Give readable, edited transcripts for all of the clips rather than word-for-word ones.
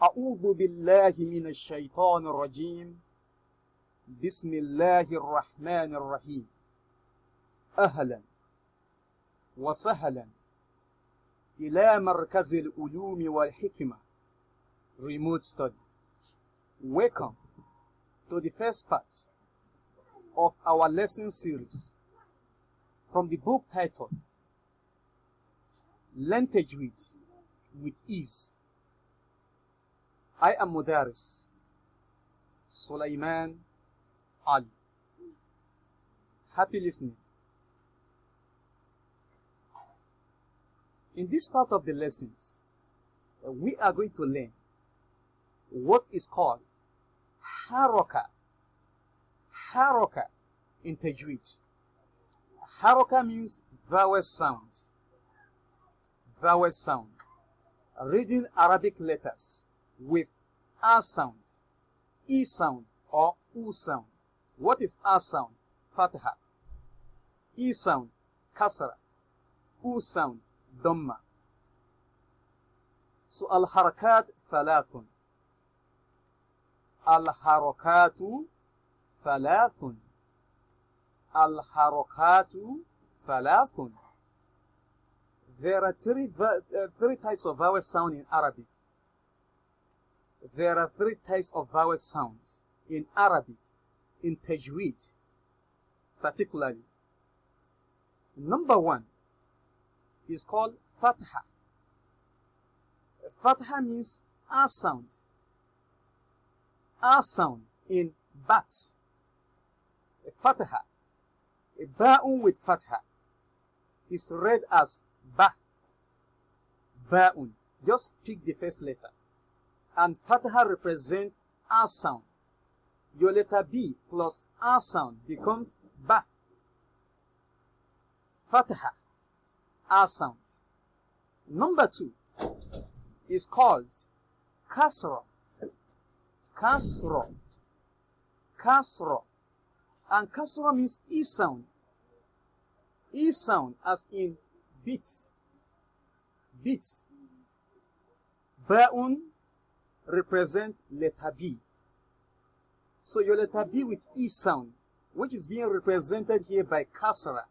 أعوذ بالله من الشيطان الرجيم بسم الله الرحمن الرحيم أهلا وسهلا إلى مركز العلوم والحكمة Remote Study. Welcome to the first part of our lesson series from the book titled Learn Tajweed with Ease. I am Mudaris Sulaiman Ali. Happy listening. In this part of the lessons, we are going to learn what is called haraka. Haraka in Tajweed. Haraka means vowel sound. Vowel sound. Reading Arabic letters with A sound, E sound, or U sound. What is A sound? Fatha. E sound, Kasra. U sound, Dhamma. So al-harakat thalathun. Al-harakatu thalathun. Al-harakatu thalathun. There are three types of vowel sound in Arabic. There are three types of vowel sounds in Arabic, in Tajweed, particularly. Number one is called Fatha. Fatha means A sound. A sound in Bat. Fatha. A Ba'un with Fatha is read as Ba. Ba'un. Just pick the first letter. And Fatha represents A sound. Your letter B plus A sound becomes Ba. Fatha. A sound. Number two is called Kasra. Kasra. Kasra. And Kasra means E sound. E sound as in beats. Beats. Ba'un represent letter B. So your letter B with E sound, which is being represented here by Kasra,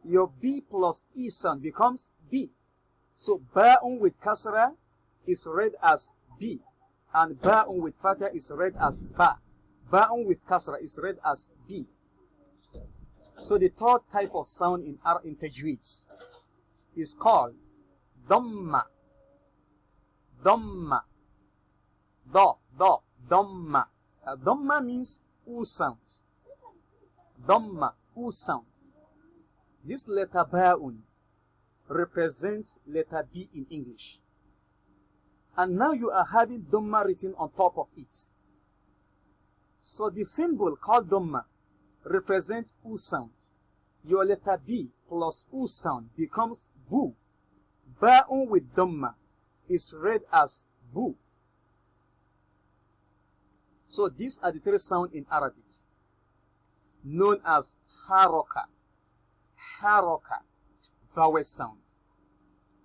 your B plus E sound becomes B. So Ba'un with Kasra is read as B, and Ba'un with Fatha is read as Ba. Ba'un with Kasra is read as B. So the third type of sound in Tajweed is called Dhamma. Dhamma. Dhamma. Dhamma means U sound. Dhamma, U sound. This letter Ba'un represents letter B in English. And now you are having Dhamma written on top of it. So the symbol called Dhamma represents U sound. Your letter B plus U sound becomes Bu. Ba'un with Dhamma is read as Bu. So these are the three sounds in Arabic, known as haraka. Haraka, vowel sound.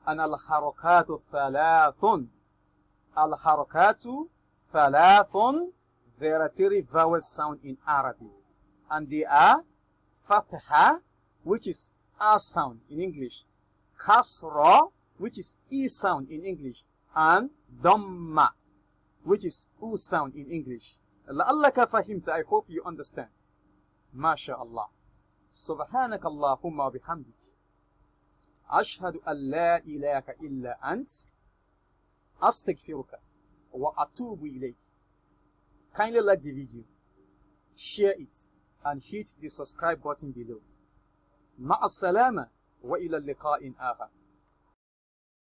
And al-harakatu thalathun. Al-harakatu thalathun. There are three vowel sound in Arabic. And they are Fatha, which is A sound in English. Kasra, which is E sound in English. And Dhamma, which is U sound in English. لعلك فهمت. I hope you understand. MashaAllah. سبحانك اللهم وبحمدك أشهد أن لا إله إلا أنت أستغفرك وأتوب إليك. Kindly like the video, share it, and hit the subscribe button below. مع السلامة وإلى اللقاء آخر.